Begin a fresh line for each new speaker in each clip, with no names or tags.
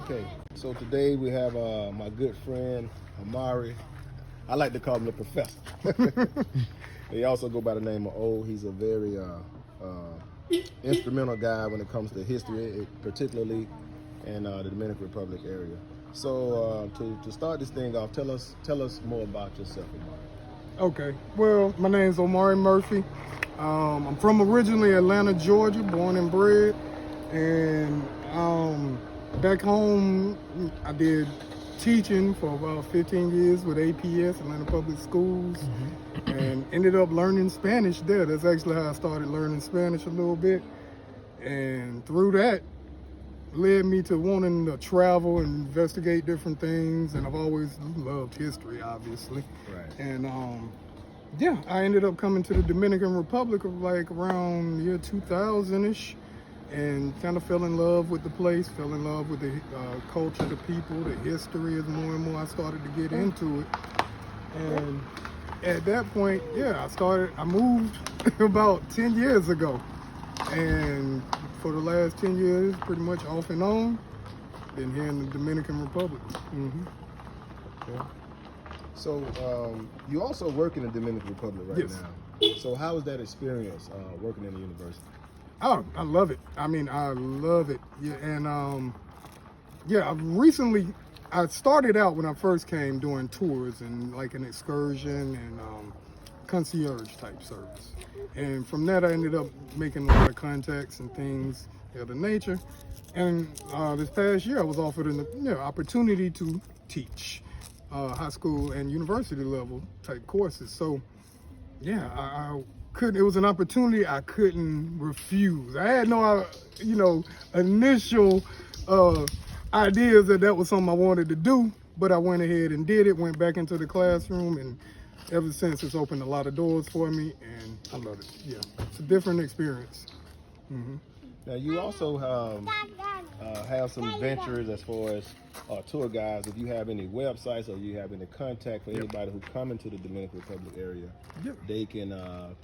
Okay, so today we have my good friend Amari. I like to call him the professor. He also go by the name of O. He's a very instrumental guy when it comes to history, particularly in the Dominican Republic area. So to start this thing off, tell us more about yourself, Amari.
Okay, well, my name's Omari Murphy. I'm from originally Atlanta, Georgia, born and bred. And back home, I did teaching for about 15 years with APS, Atlanta Public Schools, and ended up learning Spanish there. That's actually how I started learning Spanish a little bit. And through that, led me to wanting to travel and investigate different things. And I've always loved history, obviously.
Right.
And yeah, I ended up coming to the Dominican Republic of like around the year 2000-ish, and kind of fell in love with the place, fell in love with the culture, the people, the history. As more and more I started to get into it. And at that point, yeah, I moved about 10 years ago. And for the last 10 years, pretty much off and on, been here in the Dominican Republic.
Okay. So you also work in the Dominican Republic right
Yes.
now. So how was that experience working in the university?
Oh, I love it. I mean, I love it. Yeah, and yeah, I started out when I first came doing tours and like an excursion and concierge type service. And from that, I ended up making a lot of contacts and things of the nature. And this past year, I was offered an opportunity to teach high school and university level type courses. So yeah, I couldn't. It was an opportunity I couldn't refuse. I had no, initial ideas that was something I wanted to do, but I went ahead and did it. Went back into the classroom, and ever since it's opened a lot of doors for me, and I love it. Yeah, it's a different experience.
Now you also have some ventures as far as tour guides. If you have any websites or you have any contact for anybody who come into the Dominican Republic area, they can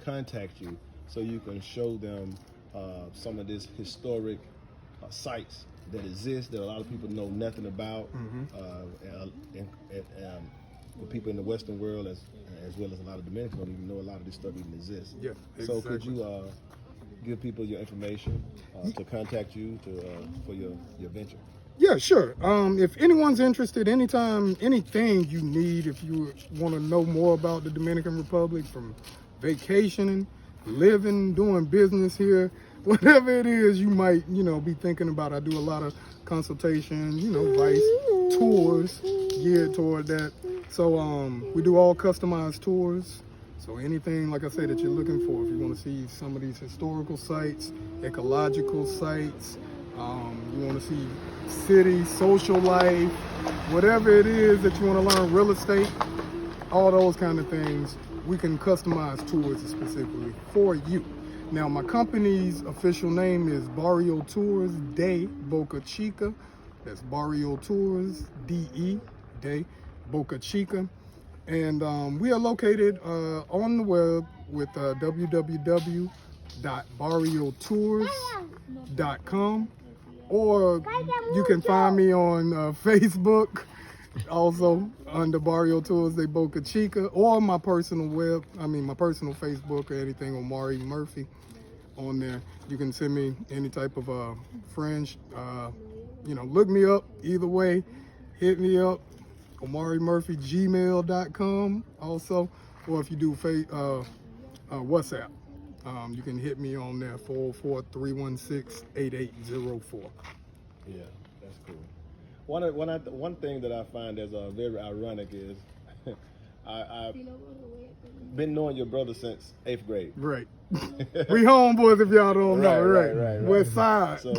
contact you so you can show them some of these historic sites that exist that a lot of people know nothing about, for people in the Western world as well as a lot of Dominicans don't even know a lot of this stuff even exists.
Yeah,
So
exactly.
could you give people your information to contact you for your venture?
Yeah, sure. If anyone's interested, anytime, anything you need, if you want to know more about the Dominican Republic, from vacationing, living, doing business here, whatever it is you might, be thinking about. I do a lot of consultation, advice, tours geared toward that. So we do all customized tours. So anything, like I said, that you're looking for, if you want to see some of these historical sites, ecological sites, you want to see city, social life, whatever it is that you want to learn, real estate, all those kind of things, we can customize tours specifically for you. Now, my company's official name is Barrio Tours de Boca Chica. That's Barrio Tours, DE, de Boca Chica. And we are located on the web with www.barriotours.com, or you can find me on Facebook, also under Barrio Tours de Boca Chica, or my personal Facebook or anything, Omari Murphy, on there. You can send me any type of friends. Look me up either way. Hit me up. OmariMurphy@gmail.com also, or if you do WhatsApp, you can hit me on there, 404-316-8804.
Yeah, that's cool. One thing that I find that's very ironic is I've been knowing your brother since 8th grade.
Right. We homeboys, if y'all don't know.
Right.
West Side.
So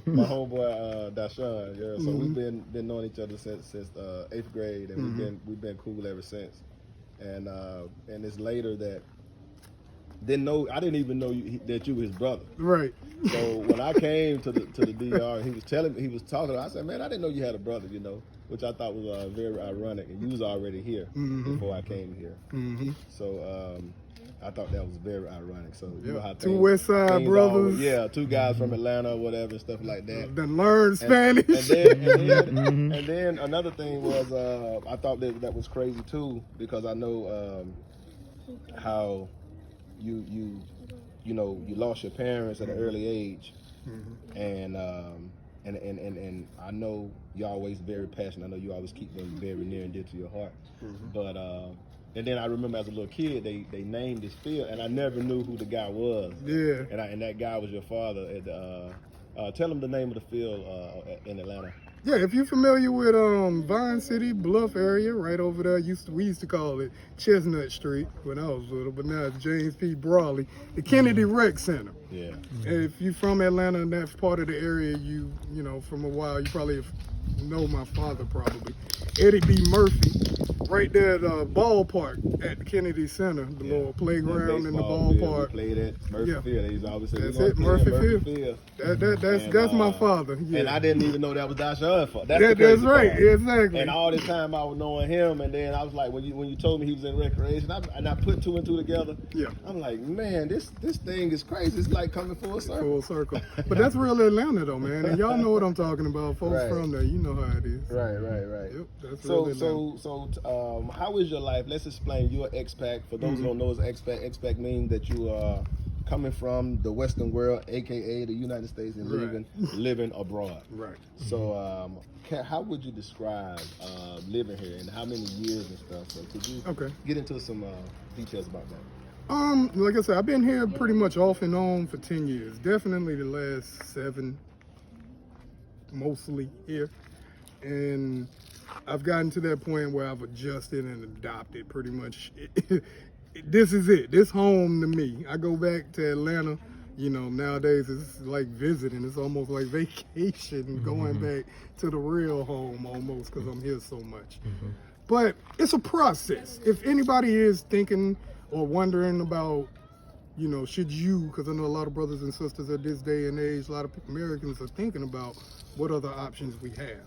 my homeboy Dashawn, yeah. So we've been knowing each other since 8th grade, and we've been cool ever since. And it's later that I didn't even know that you were his brother.
Right.
So when I came to the DR, he was talking. I said, man, I didn't know you had a brother, which I thought was very ironic. And you was already here before I came here. So I thought that was very ironic. So you know how
two West Side brothers.
Two guys from Atlanta or whatever and stuff like that.
Then learn Spanish.
And then another thing was I thought that was crazy too, because I know how you lost your parents at an early age, and I know you're always very passionate. I know you always keep them very near and dear to your heart. But and then I remember as a little kid, they named this field, and I never knew who the guy was. Yeah. And that guy was your father. Tell him the name of the field in Atlanta.
Yeah, if you're familiar with Vine City, Bluff area, right over there, we used to call it Chestnut Street when I was little, but now it's James P. Brawley, the Kennedy Rec Center. Yeah. And if you're from Atlanta and that's part of the area, you know, from a while, you probably know my father probably. Eddie B. Murphy, right there at ballpark at the Kennedy Center, the little playground in the ballpark.
Played at Murphy Field. They always say,
that's it, Murphy Field. That's my father. Yeah.
And I didn't even know that was Dashawn's father.
That's right, exactly.
And all this time I was knowing him, and then I was like, when you told me he was in recreation, and I put two and two together. Yeah. I'm like, man, this thing is crazy. It's like coming full circle.
Full circle. But that's real Atlanta though, man. And y'all know what I'm talking about. Folks from there, you know how it is.
Right.
Yep, that's
so how is your life? Let's explain. You're an expat. For those who don't know, what expat means that you are coming from the Western world, aka the United States, and living abroad. Right. So how would you describe living here, and how many years and stuff? So could you get into some details about that?
Like I said, I've been here pretty much off and on for 10 years. Definitely the last 7, mostly here. And I've gotten to that point where I've adjusted and adopted pretty much. This is it. This home to me. I go back to Atlanta. You know, nowadays it's like visiting. It's almost like vacation, going back to the real home almost, because I'm here so much. But it's a process. If anybody is thinking or wondering about, you know, should you, because I know a lot of brothers and sisters at this day and age, a lot of Americans are thinking about what other options we have.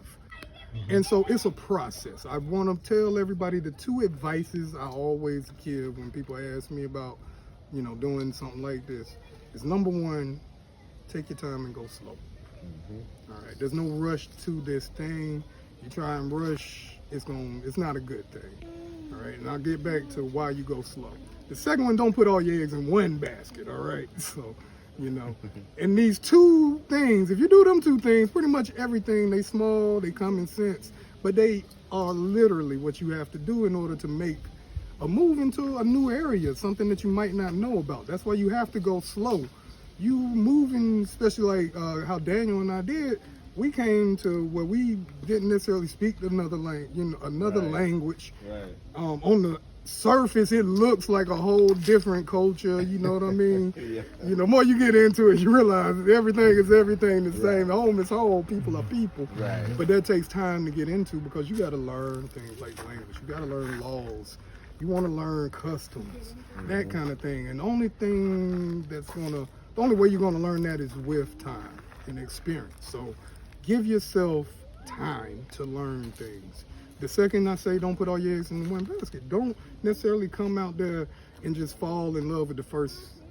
And so it's a process. I want to tell everybody the 2 advices I always give when people ask me about, you know, doing something like this is number 1, take your time and go slow. All right, there's no rush to this thing. You try and rush, it's not a good thing. All right, and I'll get back to why you go slow. The second one, don't put all your eggs in one basket. All right, so. You know, and these 2 things, if you do them 2 things, pretty much everything, they small, they common sense, but they are literally what you have to do in order to make a move into a new area, something that you might not know about. That's why you have to go slow. You moving, especially like how Daniel and I did, we came to where we didn't necessarily speak another language. Right. On the surface, it looks like a whole different culture, you know what I mean? You know, more you get into it, you realize everything is everything the same. Home is home, people are people. Right. But that takes time to get into, because you got to learn things like language. You got to learn laws. You want to learn customs, that kind of thing. And the only way you're going to learn that is with time and experience. So give yourself time to learn things. The second I say, don't put all your eggs in one basket. Don't necessarily come out there and just fall in love with the first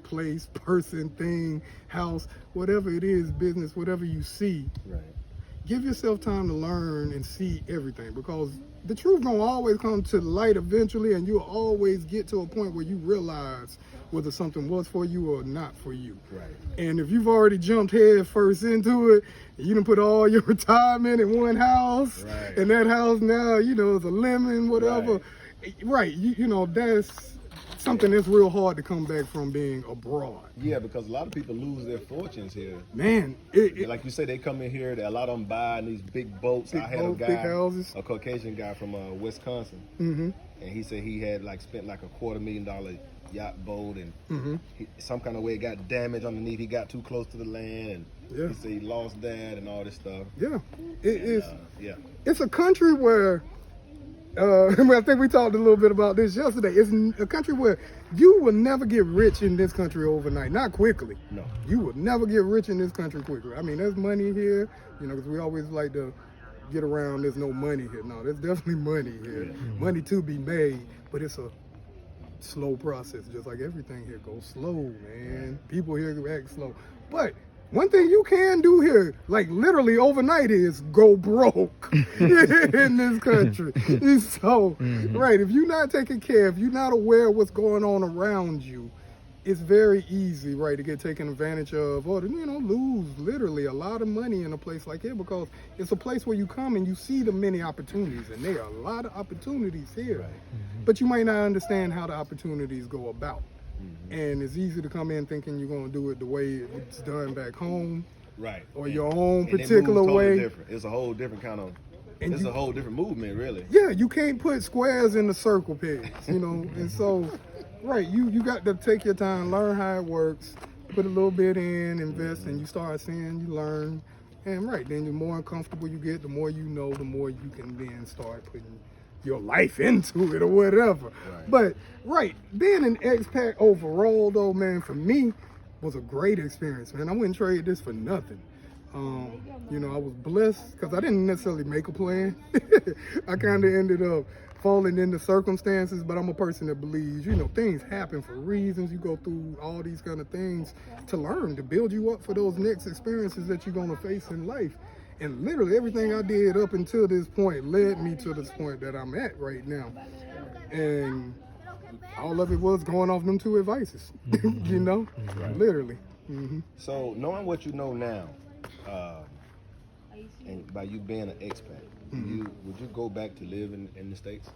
place, person, thing, house, whatever it is, business, whatever you see. Right. Give yourself time to learn and see everything, because the truth gonna always come to light eventually, and you'll always get to a point where you realize whether something was for you or not for you. Right. And if you've already jumped head first into it, you done put all your retirement in one house, and that house now, you know, is a lemon, whatever. Right. You know, that's something that's real hard to come back from being abroad.
Yeah, because a lot of people lose their fortunes here.
Man.
Like you say, they come in here, a lot of them buy these big boats. I had a guy,
big houses.
A Caucasian guy from Wisconsin, and he said he had spent like $250,000 yacht boat, and some kind of way it got damaged underneath. He got too close to the land, and he said he lost that and all this stuff. Yeah,
it's a country where I think we talked a little bit about this yesterday. It's a country where you will never get rich in this country overnight, not quickly. No, you will never get rich in this country quickly. I mean, there's money here, you know, because we always like to get around. There's no money here. No, there's definitely money here. Money to be made, but it's a slow process, just like everything here goes slow, man. People here act slow. But one thing you can do here, like literally overnight, is go broke in this country. So, right, if you're not taking care, if you're not aware of what's going on around you, it's very easy, right, to get taken advantage of, or to, lose literally a lot of money in a place like here, because it's a place where you come and you see the many opportunities, and there are a lot of opportunities here, right. But you might not understand how the opportunities go about. And it's easy to come in thinking you're going to do it the way it's done back home, right, or your own particular way.
Different. It's a whole different kind of. It's a whole different movement, really.
Yeah, you can't put squares in the circle pegs, and so. Right, you got to take your time, learn how it works, put a little bit in, invest, and you start seeing, you learn, and right, then the more uncomfortable you get, the more you know, the more you can then start putting your life into it or whatever. Right. But, right, being an expat overall, though, man, for me, was a great experience, man. I wouldn't trade this for nothing. I was blessed because I didn't necessarily make a plan. I kind of ended up falling into circumstances, but I'm a person that believes, things happen for reasons. You go through all these kind of things to learn, to build you up for those next experiences that you're going to face in life. And literally everything I did up until this point led me to this point that I'm at right now. And all of it was going off them two advices, right. Literally.
So knowing what you know now, and by you being an expat, would you go back to live in the States?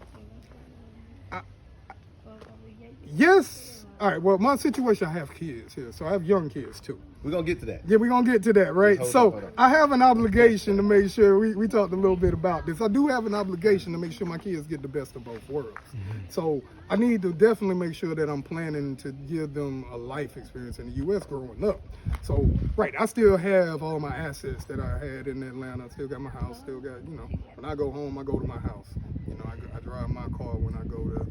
Yes. All right. Well, my situation, I have kids here, so I have young kids too.
We're going to get to that.
Yeah, we're going to get to that, right? So I have an obligation to make sure, we talked a little bit about this. I do have an obligation to make sure my kids get the best of both worlds. So I need to definitely make sure that I'm planning to give them a life experience in the U.S. growing up. So, right, I still have all my assets that I had in Atlanta. I still got my house, still got, when I go home, I go to my house. I drive my car when I go to,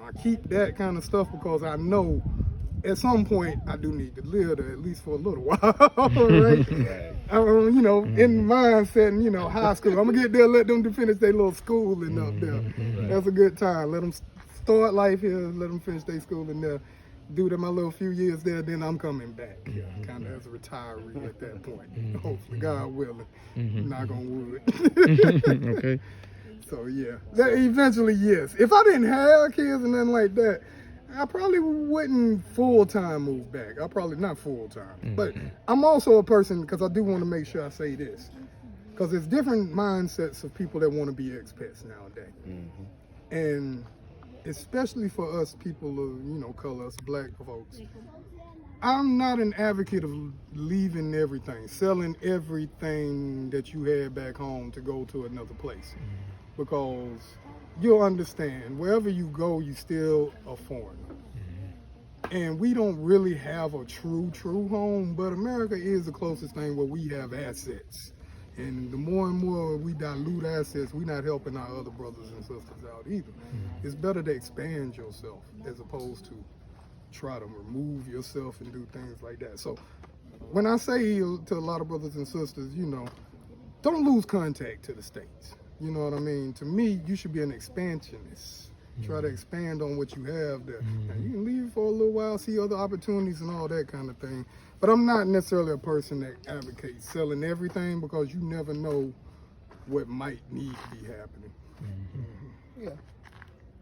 I keep that kind of stuff because I know at some point I do need to live there, at least for a little while, right? In mindset, high school. I'm gonna get there, let them to finish their little schooling up there. That's a good time. Let them start life here, let them finish their schooling there. Do them my little few years there, then I'm coming back, kind of as a retiree at that point. Hopefully, God willing, knock on wood.
Okay.
So yeah, that eventually yes. If I didn't have kids and nothing like that, I probably wouldn't full-time move back. I probably not full-time. But I'm also a person, because I do want to make sure I say this, because there's different mindsets of people that want to be expats nowadays. And especially for us people of, color, us black folks, I'm not an advocate of leaving everything, selling everything that you had back home to go to another place. Because you'll understand, wherever you go, you still a foreigner. And we don't really have a true home, but America is the closest thing where we have assets. And the more and more we dilute assets, we're not helping our other brothers and sisters out either. It's better to expand yourself as opposed to try to remove yourself and do things like that. So when I say to a lot of brothers and sisters, don't lose contact to the States. You know what I mean? To me, you should be an expansionist. Try to expand on what you have there. Now, you can leave for a little while, see other opportunities and all that kind of thing. But I'm not necessarily a person that advocates selling everything, because you never know what might need to be happening.
Yeah.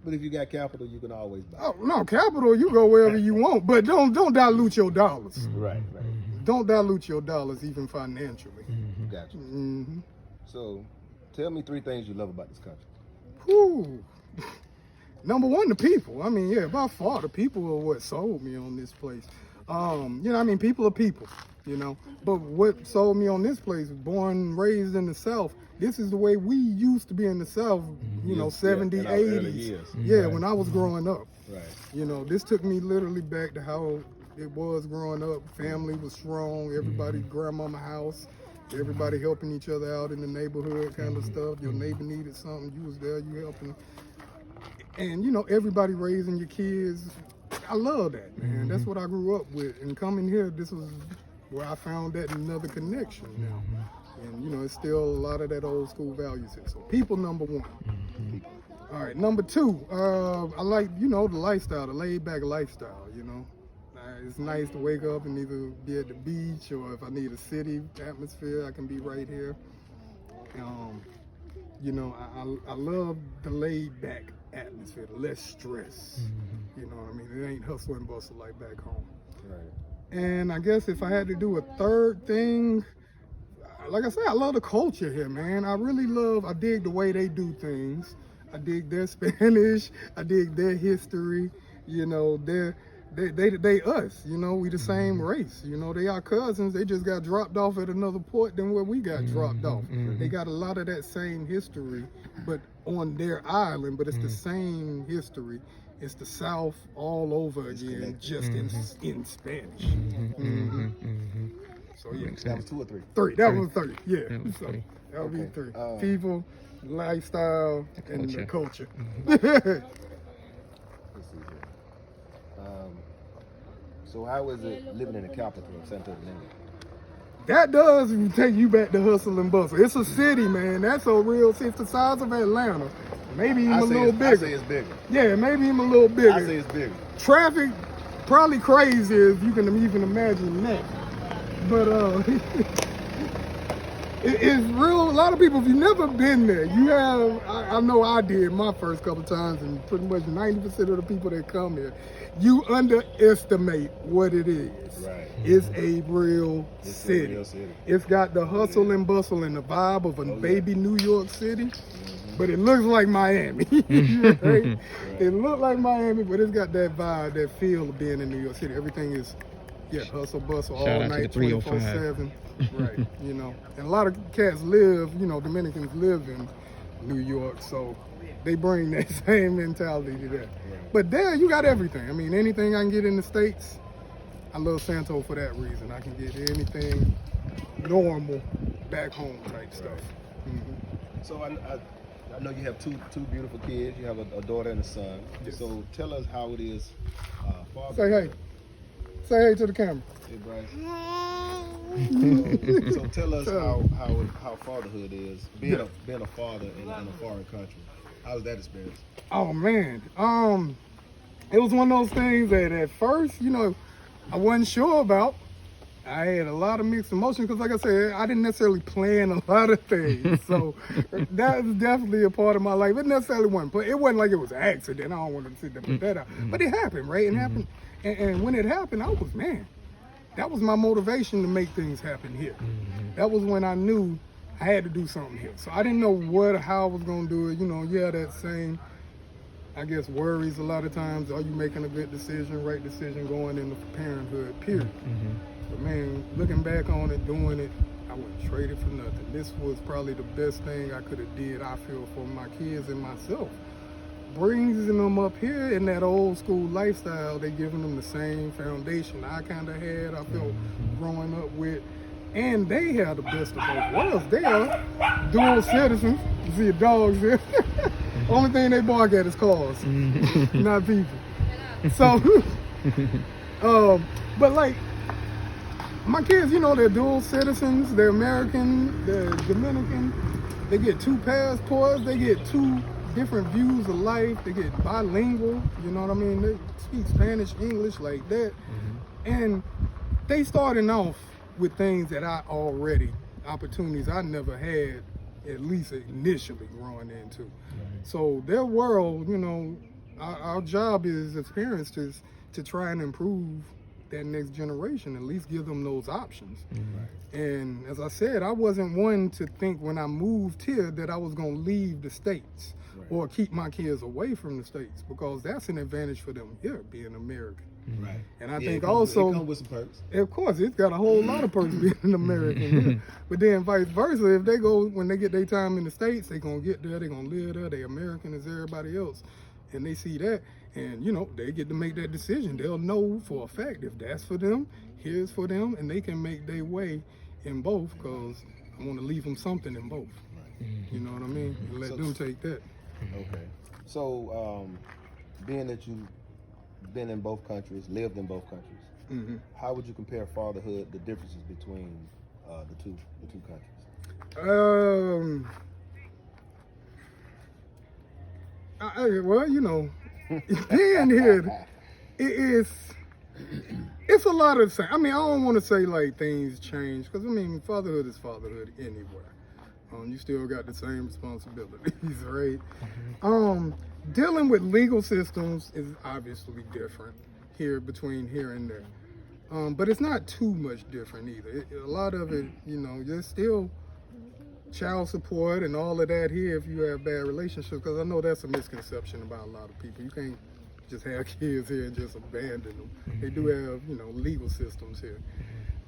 But if you got capital, you can always buy.
Oh, no, capital, you go wherever you want. But don't dilute your dollars.
Right.
Don't dilute your dollars, even financially.
Gotcha. So, tell me 3 things you love about this country.
Whew. Number one, the people. I mean, yeah, by far, the people are what sold me on this place. People are people, But what sold me on this place, born and raised in the South, this is the way we used to be in the South, 70s, 80s. Yeah, when I was growing up. Right. This took me literally back to how it was growing up. Family was strong, everybody, grandmama house. Everybody helping each other out in the neighborhood kind of stuff. Your neighbor needed something, you was there, you helping. And, everybody raising your kids. I love that, man. That's what I grew up with. And coming here, this was where I found that another connection now. And, it's still a lot of that old school values here. So people, number one. All right, number 2, I like, the lifestyle, the laid back lifestyle, It's nice to wake up and either be at the beach, or if I need a city atmosphere, I can be right here. I love the laid back atmosphere, the less stress. You know what I mean? It ain't hustle and bustle like back home.
Right.
And I guess if I had to do a third thing, like I said, I love the culture here, man. I dig the way they do things. I dig their Spanish. I dig their history. They us. We the same race. They our cousins. They just got dropped off at another port than where we got dropped off. They got a lot of that same history, but on their island. But it's the same history. It's the South all over again, just in Spanish. So yeah,
That was 2 or 3.
3. That was 3. Yeah, that would be
Okay.
3. People, lifestyle, and the culture.
Let's see here. So how is it living in the capital of Santo Domingo?
That does take you back to hustle and bustle. It's a city, man. That's a real city. It's the size of Atlanta. Maybe even a little bigger.
I say it's bigger.
Yeah, maybe even a little bigger.
I say it's bigger.
Traffic, probably crazy if you can even imagine that. But it's real. A lot of people, if you've never been there, I know I did my first couple times, and pretty much 90% of the people that come here, you underestimate what it is.
Right.
It's a real city.
A real city.
It's got the hustle and bustle and the vibe of a baby New York City, but it looks like Miami. Right? It looks like Miami, but it's got that vibe, that feel of being in New York City. Everything is, hustle bustle all night, 24/7. Right, and a lot of cats Dominicans live in New York, so they bring that same mentality to that. Right. But there, you got everything. I mean, anything I can get in the States, I love Santo for that reason. I can get anything normal back home type stuff.
So I know you have two beautiful kids. You have a daughter and a son.
Yes.
So tell us how it is.
Say hey. Say hey to the camera.
Hey, Bryce. So tell us how fatherhood is, being a father in a foreign country. How's that experience?
Oh man, it was one of those things that at first, I wasn't sure about. I had a lot of mixed emotions because, like I said, I didn't necessarily plan a lot of things. So that was definitely a part of my life. It necessarily wasn't, but it wasn't like it was an accident. I don't want to sit there and put that out. But it happened, right? It happened. And when it happened, that was my motivation to make things happen here. That was when I knew I had to do something here. So I didn't know how I was going to do it. That same, I guess, worries a lot of times. Are you making a good decision, right decision going into parenthood, period. But man, looking back on it, doing it, I wouldn't trade it for nothing. This was probably the best thing I could have did, I feel, for my kids and myself. Bringing them up here in that old school lifestyle, they giving them the same foundation I kind of had, I felt, growing up with. And they have the best of both worlds. They are dual citizens. You see the dogs there. Only thing they bark at is cars, not people. So, but like, my kids, they're dual citizens. They're American, they're Dominican. They get 2 passports. They get 2 different views of life. They get bilingual, you know what I mean? They speak Spanish, English like that. And they starting off with things that opportunities I never had, at least initially growing into. So their world, our job as parents is to try and improve that next generation, at least give them those options. And as I said, I wasn't one to think when I moved here that I was going to leave the States or keep my kids away from the States, because that's an advantage for them here, being American.
Right.
And I think also,
it comes with some perks.
Of course, it's got a whole lot of perks being an American here. But then vice versa, if they go, when they get their time in the States, they're going to get there, they're going to live there, they're American as everybody else. And they see that, and they get to make that decision. They'll know for a fact if that's for them, here's for them, and they can make their way in both, because I want to leave them something in both. You know what I mean? And let them take that.
Okay. So, being that you've been in both countries, lived in both countries, how would you compare fatherhood, the differences between the two countries?
Well, you know, being here, it's a lot of things. I mean, I don't want to say like things change, because I mean, fatherhood is fatherhood anywhere. You still got the same responsibilities, right? Dealing with legal systems is obviously different here, between here and there. But it's not too much different either. A lot of it, you know, there's still child support and all of that here if you have bad relationships, because I know that's a misconception about a lot of people. You can't just have kids here and just abandon them. They do have, you know, legal systems here.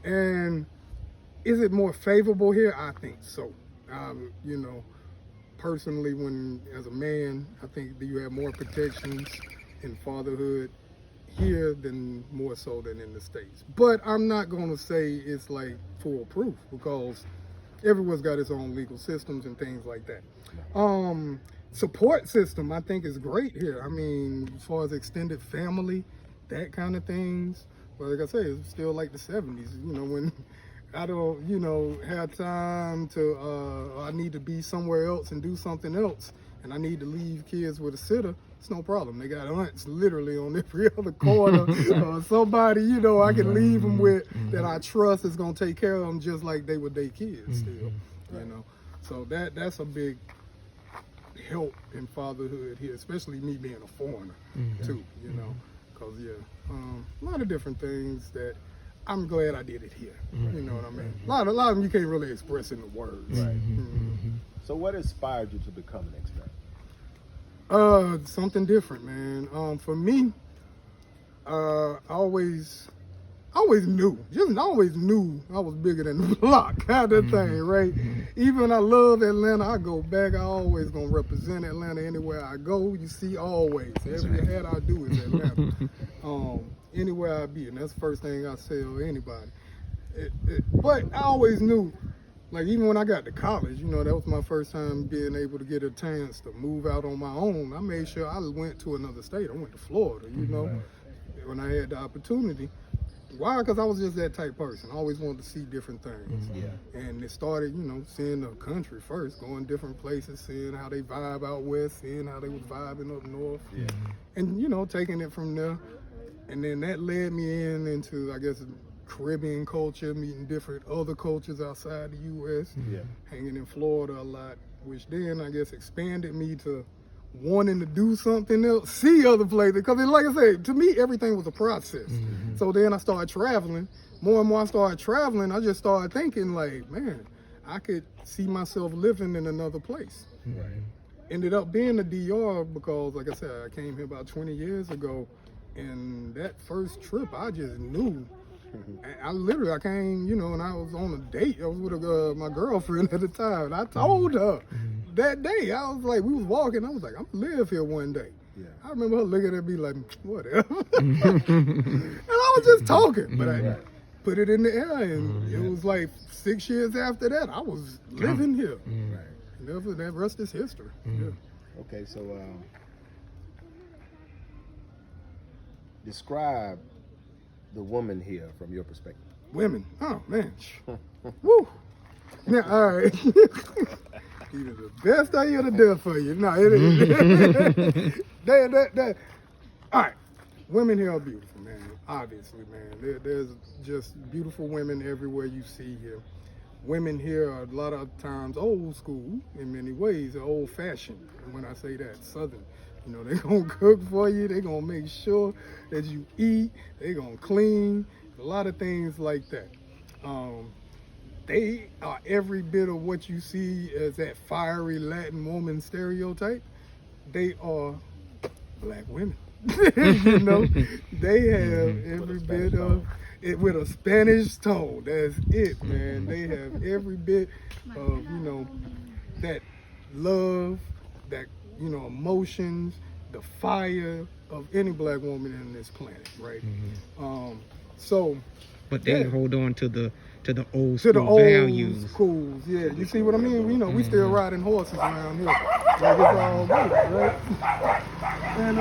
And is it more favorable here? I think so. You know, personally, as a man, I think that you have more protections in fatherhood here than more so than in the States. But I'm not going to say it's like foolproof, because everyone's got its own legal systems and things like that. Support system, I think, is great here. I mean, as far as extended family, that kind of things. Well, like I say, it's still like the 70s, you know, when I don't, you know, have time to, I need to be somewhere else and do something else, and I need to leave kids with a sitter. It's no problem. They got aunts literally on every other corner, or somebody, you know, I can leave them with that I trust is going to take care of them just like they were their kids still, you know. So that's a big help in fatherhood here, especially me being a foreigner too, you know, because a lot of different things that I'm glad I did it here. You know what I mean? A lot of them you can't really express in the words.
Right. So what inspired you to become an expat?
Something different, man. For me, I always knew I was bigger than the block, kind of thing, right? Even I love Atlanta, I go back, I always gonna represent Atlanta anywhere I go. You see, always, every hat I do is Atlanta. Anywhere I be, and that's the first thing I tell anybody. But I always knew, like even when I got to college, you know, that was my first time being able to get a chance to move out on my own. I made sure I went to another state. I went to Florida, you know, when I had the opportunity. Why? Because I was just that type person. I always wanted to see different things. And it started, you know, seeing the country first, going different places, seeing how they vibe out west, seeing how they was vibing up north. And, you know, taking it from there. And then that led me into, I guess, Caribbean culture, meeting different other cultures outside the U.S., hanging in Florida a lot, which then, I guess, expanded me to wanting to do something else, see other places. Because like I said, to me, everything was a process. So then I started traveling. More and more I started traveling, I just started thinking like, man, I could see myself living in another place. Ended up being the DR because, like I said, I came here about 20 years ago. And that first trip, I just knew. I came, you know, and I was on a date. I was with my girlfriend at the time. And I told her that day, I was like, we was walking. I was like, I'm going to live here one day. I remember her looking at me like, whatever. And I was just talking. But I put it in the air. And it was like 6 years after that, I was living here. That rest is history.
Okay, so describe the woman here from your perspective.
Women, oh man, woo. Now, all right. Either the best I ever did for you. No, all right. Women here are beautiful, man. Obviously, man. There's just beautiful women everywhere you see here. Women here are a lot of times old school in many ways, old fashioned. And when I say that, Southern. You know, they're going to cook for you. They're going to make sure that you eat. They're going to clean. A lot of things like that. They are every bit of what you see as that fiery Latin woman stereotype. They are black women. You know, they have every bit of it with a Spanish tone. That's it, man. They have every bit of, you know, that love, that, you know, emotions, the fire of any black woman in this planet, right?
But they hold on to the old school values.
Schools, you see what I mean? You know, we still riding horses around here, like it's all good, right? And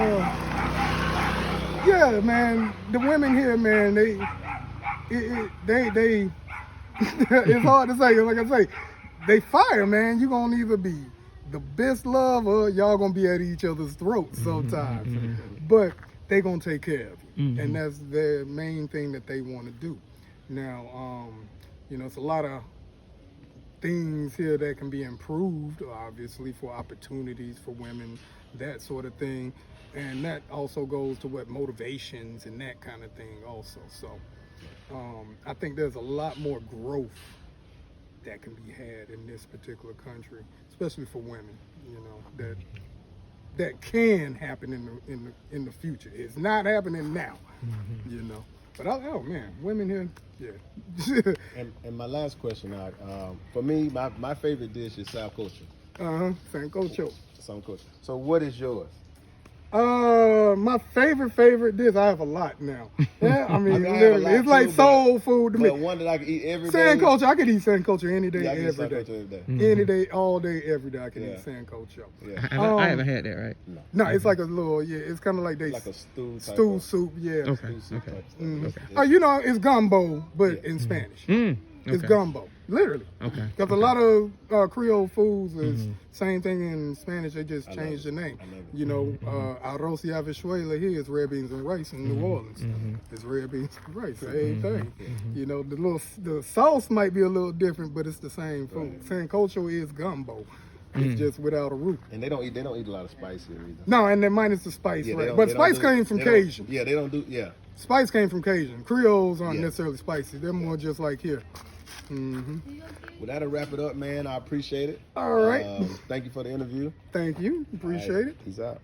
yeah, man, the women here, man, they it's hard to say. Like I say, they fire, man. You gonna either be the best love, or y'all gonna be at each other's throats sometimes. But they gonna take care of you, and that's the main thing that they want to do. Now, you know, it's a lot of things here that can be improved, obviously, for opportunities for women, that sort of thing. And that also goes to what motivations and that kind of thing also. So I think there's a lot more growth that can be had in this particular country, especially for women, you know, that can happen in the future. It's not happening now, you know. But oh man, women here, yeah.
And my last question, for me, my favorite dish is sancocho.
Sancocho.
Sancocho. So what is yours?
My favorite dish. I have a lot now. Yeah, I mean, literally, it's like soul food to me.
But one that I can eat every day.
Sancocho. I could eat sancocho any day, every day.
Every day.
Any day, all day, every day. I can eat sancocho.
Yeah.
I haven't had that, right?
No, it's like a little, it's kind of like
like a stew.
Stew soup, yeah.
Okay.
Oh, you know, it's gumbo, but in Spanish. It's gumbo, literally.
Okay.
Because a lot of Creole foods is same thing in Spanish. They just changed the name. You know, arroz y habichuela here is red beans and rice in New Orleans. It's red beans and rice, same thing. You know, the sauce might be a little different, but it's the same food. Sancocho is gumbo. It's just without a root.
And they don't eat a lot of spice here either.
No, and then minus the spice, right? But spice came from Cajun.
Yeah, they don't do. Yeah.
Spice came from Cajun. Creoles aren't necessarily spicy. They're more just like here.
Well, that'll wrap it up, man. I appreciate it.
All right.
Thank you for the interview.
Thank you. Appreciate it.
Peace out.